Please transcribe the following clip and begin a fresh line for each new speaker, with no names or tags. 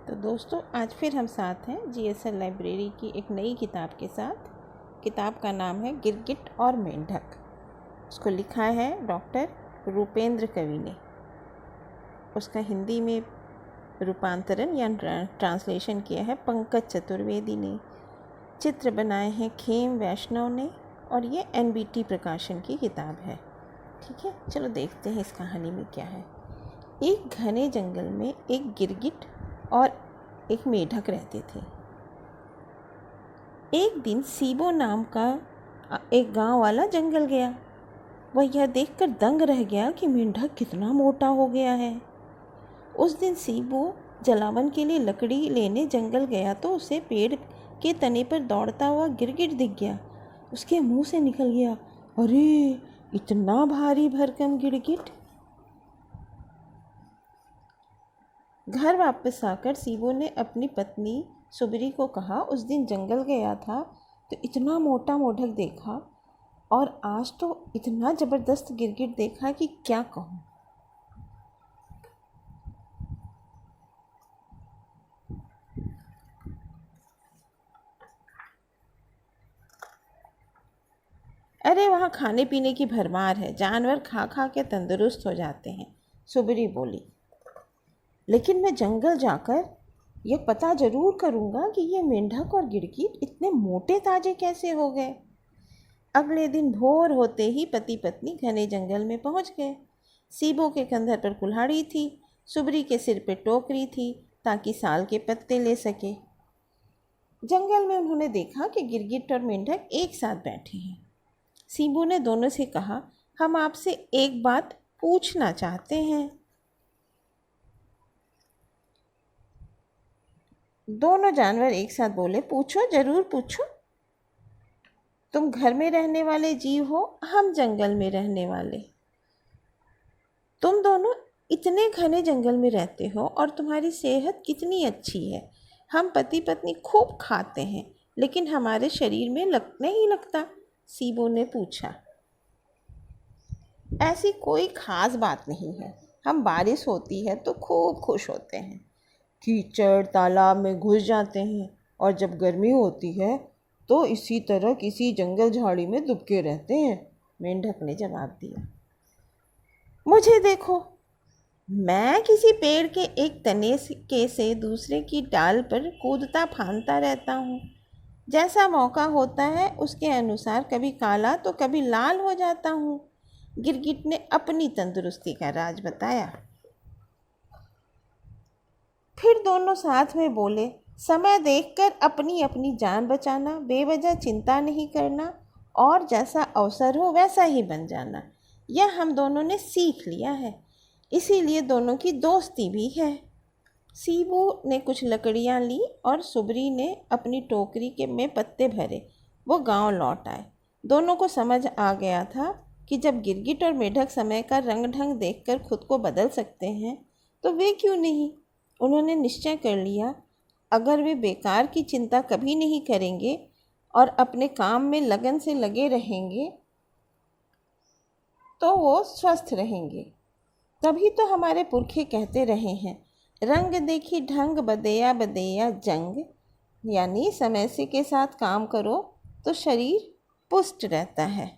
तो दोस्तों आज फिर हम साथ हैं जीएसएल लाइब्रेरी की एक नई किताब के साथ। किताब का नाम है गिरगिट और मेंढक। उसको लिखा है डॉक्टर रूपेंद्र कवि ने। उसका हिंदी में रूपांतरण या ट्रांसलेशन किया है पंकज चतुर्वेदी ने। चित्र बनाए हैं खेम वैष्णव ने और ये एनबीटी प्रकाशन की किताब है। ठीक है, चलो देखते हैं इस कहानी में क्या है। एक घने जंगल में एक गिरगिट और एक मेढक रहते थे। एक दिन सीबो नाम का एक गांव वाला जंगल गया। वह यह देखकर दंग रह गया कि मेंढक कितना मोटा हो गया है। उस दिन सीबो जलावन के लिए लकड़ी लेने जंगल गया तो उसे पेड़ के तने पर दौड़ता हुआ गिरगिट दिख गया। उसके मुंह से निकल गया, अरे इतना भारी भरकम गिरगिट। घर वापस आकर सीबो ने अपनी पत्नी सुबरी को कहा, उस दिन जंगल गया था तो इतना मोटा मेंढक देखा और आज तो इतना ज़बरदस्त गिरगिट देखा कि क्या कहूँ। अरे वहाँ खाने पीने की भरमार है, जानवर खा खा के तंदुरुस्त हो जाते हैं, सुबरी बोली। लेकिन मैं जंगल जाकर यह पता ज़रूर करूँगा कि ये मेंढक और गिरगिट इतने मोटे ताजे कैसे हो गए। अगले दिन भोर होते ही पति पत्नी घने जंगल में पहुँच गए। सीबो के कंधे पर कुल्हाड़ी थी, सुबरी के सिर पे टोकरी थी ताकि साल के पत्ते ले सके। जंगल में उन्होंने देखा कि गिरगिट और मेंढक एक साथ बैठे हैं। सीबो ने दोनों से कहा, हम आपसे एक बात पूछना चाहते हैं। दोनों जानवर एक साथ बोले, पूछो, जरूर पूछो। तुम घर में रहने वाले जीव हो, हम जंगल में रहने वाले। तुम दोनों इतने घने जंगल में रहते हो और तुम्हारी सेहत कितनी अच्छी है। हम पति पत्नी खूब खाते हैं लेकिन हमारे शरीर में नहीं लगता, सीबो ने पूछा। ऐसी कोई खास बात नहीं है। हम बारिश होती है तो खूब खुश होते हैं, कीचड़ तालाब में घुस जाते हैं और जब गर्मी होती है तो इसी तरह किसी जंगल झाड़ी में दुबके रहते हैं, मेंढक ने जवाब दिया। मुझे देखो, मैं किसी पेड़ के एक तने से दूसरे की डाल पर कूदता फांदता रहता हूँ। जैसा मौका होता है उसके अनुसार कभी काला तो कभी लाल हो जाता हूँ, गिरगिट ने अपनी तंदुरुस्ती का राज बताया। फिर दोनों साथ में बोले, समय देखकर अपनी अपनी जान बचाना, बेवजह चिंता नहीं करना और जैसा अवसर हो वैसा ही बन जाना, यह हम दोनों ने सीख लिया है, इसीलिए दोनों की दोस्ती भी है। सीबू ने कुछ लकड़ियाँ ली और सुबरी ने अपनी टोकरी में पत्ते भरे। वो गांव लौट आए। दोनों को समझ आ गया था कि जब गिरगिट और मेढक समय का रंग ढंग देखकर खुद को बदल सकते हैं तो वे क्यों नहीं। उन्होंने निश्चय कर लिया, अगर वे बेकार की चिंता कभी नहीं करेंगे और अपने काम में लगन से लगे रहेंगे तो वो स्वस्थ रहेंगे। तभी तो हमारे पुरखे कहते रहे हैं, रंग देखी ढंग बदेया बदेया जंग, यानी समय से के साथ काम करो तो शरीर पुष्ट रहता है।